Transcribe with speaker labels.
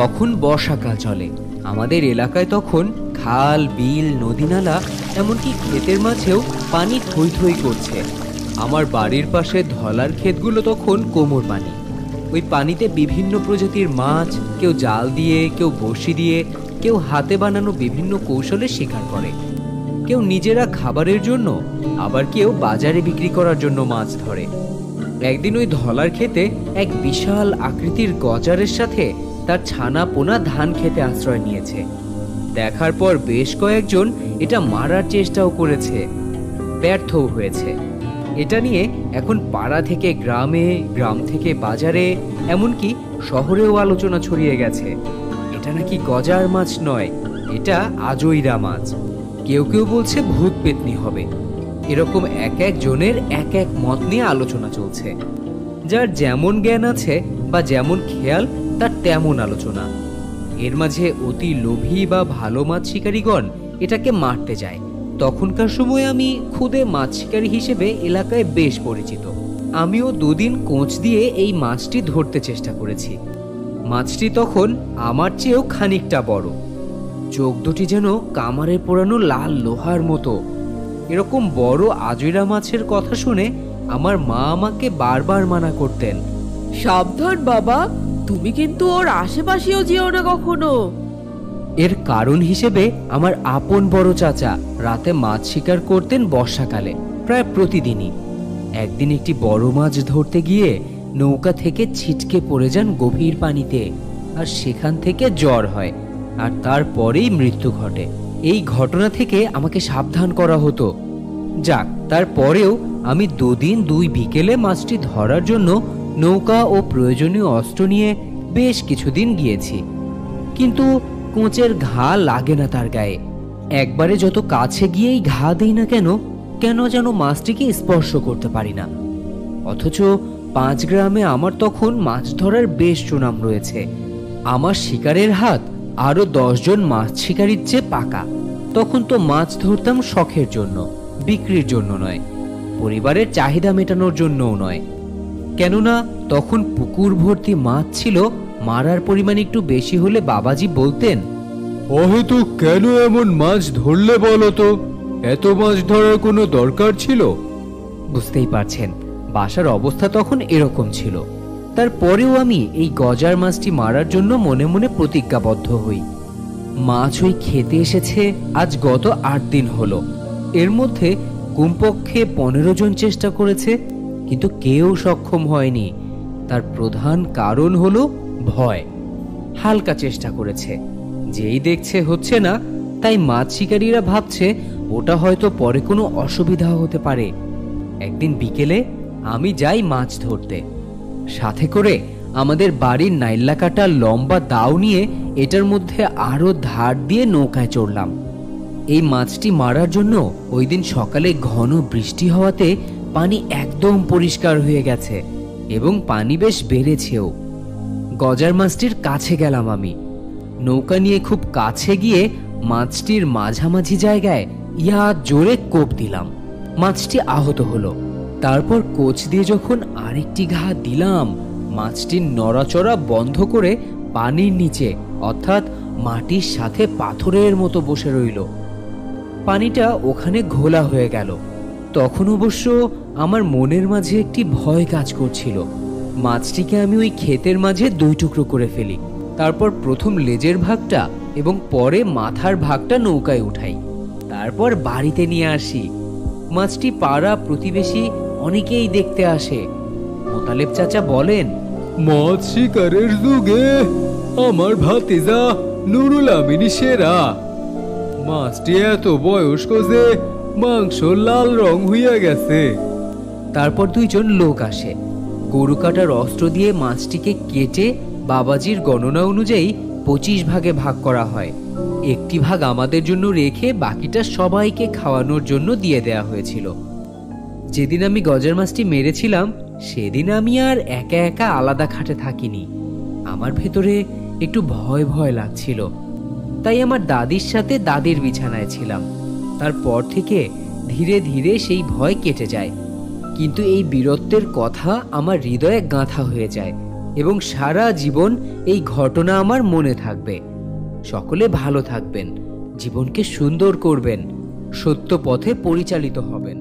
Speaker 1: তখন বর্ষাকাল চলে। আমাদের এলাকায় তখন খাল, বিল, নদী নালা, এমনকি ক্ষেতের মাঝেও পানি থই থই করছে। আমার বাড়ির পাশে ধলার ক্ষেতগুলো তখন কোমর পানি। ওই পানিতে বিভিন্ন প্রজাতির মাছ, কেউ জাল দিয়ে, কেউ বড়শি দিয়ে, কেউ হাতে বানানো বিভিন্ন কৌশলে শিকার করে। কেউ নিজেরা খাবারের জন্য, আবার কেউ বাজারে বিক্রি করার জন্য মাছ ধরে। একদিন ওই ধলার ক্ষেতে এক বিশাল আকৃতির গজারের সাথে তার ছানা পোনা ধান খেতে আশ্রয় নিয়েছে। দেখার পর বেশ কয়েকজন এটা মারার চেষ্টাও করেছে, ব্যর্থও হয়েছে। এটা নিয়ে এখন পাড়া থেকে গ্রামে, গ্রাম থেকে বাজারে, এমনকি শহরেও আলোচনা ছড়িয়ে গেছে। এটা নাকি গজার মাছ নয়, এটা আজইরা মাছ। কেউ কেউ বলছে ভূত পেতনি হবে। এরকম এক এক জনের এক এক মত নিয়ে আলোচনা চলছে। যার যেমন জ্ঞান আছে বা যেমন খেয়াল, তার তেমন আলোচনা। এর মাঝে অতি লোভী বা ভালো মাছ শিকারীগণ এটাকে মারতে যায়। তখনকার সময় আমি খুদে মাছ শিকারী হিসেবে এলাকায় বেশ পরিচিত। আমিও দুদিন কোঁচ দিয়ে এই মাছটি ধরতে চেষ্টা করেছি। মাছটি তখন আমার চেয়েও খানিকটা বড়। চোখ দুটি যেন কামারে পোড়ানো লাল লোহার মতো। এরকম বড় আজইরা মাছের কথা শুনে আমার মা আমাকে বারবার মানা করতেন,
Speaker 2: সাবধান বাবা, তুমি কিন্তু ওর আশেপাশেও যেও না কখনো।
Speaker 1: এর কারণ হিসেবে আমার আপন বড় চাচা রাতে মাছ শিকার করতেন বর্ষাকালে, প্রায় প্রতিদিনই। একদিন একটি বড় মাছ ধরতে গিয়ে নৌকা থেকে ছিটকে পড়ে যান গভীর পানিতে, আর সেখান থেকে জ্বর হয়, আর তারপরেই মৃত্যু ঘটে। এই ঘটনা থেকে আমাকে সাবধান করা হতো। যাক, তারপরেও আমি দুদিন দুই বিকেলে মাছটি ধরার জন্য নৌকা ও প্রয়োজনীয় অস্ত্র নিয়ে বেশ কিছুদিন গিয়েছি, কিন্তু কোঁচের ঘা লাগে না তার গায়ে। একবারে যত কাছে গিয়েই ঘা দেই না কেন, কেন যেন মাছটিকে স্পর্শ করতে পারি না। অথচ 5 গ্রামে আমার তখন মাছ ধরার বেশ সুনাম রয়েছে। আমার শিকারের হাত আরো 10 জন মাছ শিকারীর চেয়ে পাকা। তখন তো মাছ ধরতাম শখের জন্য, বিক্রির জন্য নয়, পরিবারের চাহিদা মেটানোর জন্যও নয়। কেননা তখন পুকুর ভর্তি মাছ ছিল। মারার পরিমাণ একটু বেশি হলে বাবাজি বলতেন,
Speaker 3: অহেতুক কেন এমন মাছ ধরলে বলো তো? এত মাছ ধরার কোনো দরকার ছিল?
Speaker 1: বুঝতেই পারছেন বাসার অবস্থা তখন এরকম ছিল। তারপরেও আমি এই গজার মাছটি মারার জন্য মনে মনে প্রতিজ্ঞাবদ্ধ হই। মাছ ওই খেতে এসেছে আজ গত 8 দিন হলো। এর মধ্যে কমপক্ষে 15 জন চেষ্টা করেছে, কিন্তু কেউ সক্ষম হয়নি। তার প্রধান কারণ হলো ভয়। হালকা চেষ্টা করেছে, যেই দেখছে হচ্ছে না, তাই মাছ শিকারীরা ভাবছে ওটা হয়তো পরে কোনো অসুবিধা হতে পারে। একদিন বিকেলে আমি যাই মাছ ধরতে। সাথে করে আমাদের বাড়ির নাইল্লা কাটা লম্বা দাও নিয়ে এটার মধ্যে আরো ধার দিয়ে নৌকায় চড়লাম। এই মাছটি মারার জন্য ওই দিন সকালে ঘন বৃষ্টি হওয়াতে পানি একদম পরিষ্কার হয়ে গেছে এবং পানি বেশ বেড়েছেও। গজার মাছটির কাছে গেলাম আমি। নৌকা নিয়ে খুব কাছে গিয়ে মাছটির মাঝামাঝি জায়গায় ইয়া জোরে কোপ দিলাম। মাছটি আহত হলো। তারপর কোচ দিয়ে যখন আরেকটি ঘা দিলাম, মাছটির নড়াচড়া বন্ধ করে পানির নিচে, অর্থাৎ মাটির সাথে পাথরের মতো বসে রইল। পানিটা ওখানে ঘোলা হয়ে গেল। তখন অবশ্য আমার মনের মাঝে একটি ভয় কাজ করছিল। মাছটিকে আমি ওই ক্ষেতের মাঝে 2 টুকরো করে ফেলি। তারপর প্রথম লেজের ভাগটা এবং পরে মাথার ভাগটা নৌকায় উঠাই, তারপর বাড়িতে নিয়ে আসি। মাছটি পাড়া প্রতিবেশী অনেকেই দেখতে আসে। মোতালেব চাচা বলেন,
Speaker 3: মাছ শিকারের যুগে আমার ভাতিজা নুরুল আমিনী সেরা। মাছটি এত বয়স্ক যে মাংস লাল রং হইয়া গেছে।
Speaker 1: তারপর 2 জন লোক আসে। গরু কাটার অস্ত্র দিয়ে মাছটিকে কেটে বাবাজির গণনা অনুযায়ী 25 ভাগে ভাগ করা হয়। একটি ভাগ আমাদের জন্য রেখে বাকিটা সবাইকে খাওয়ানোর জন্য দিয়ে দেয়া হয়েছিল। যেদিন আমি গজার মাছটি মেরেছিলাম সেদিন আমি আর একা একা আলাদা খাটে থাকিনি। আমার ভেতরে একটু ভয় ভয় লাগছিল, তাই আমার দাদির সাথে দাদির বিছানায় ছিলাম। তারপর থেকে ধীরে ধীরে সেই ভয় কেটে যায়, কিন্তু এই বীরত্বের কথা আমার হৃদয়ে গাঁথা হয়ে যায়। এবং সারা জীবন এই ঘটনা আমার মনে থাকবে। সকলে ভালো থাকবেন, জীবনকে সুন্দর করবেন, সত্য পথে পরিচালিত হবেন।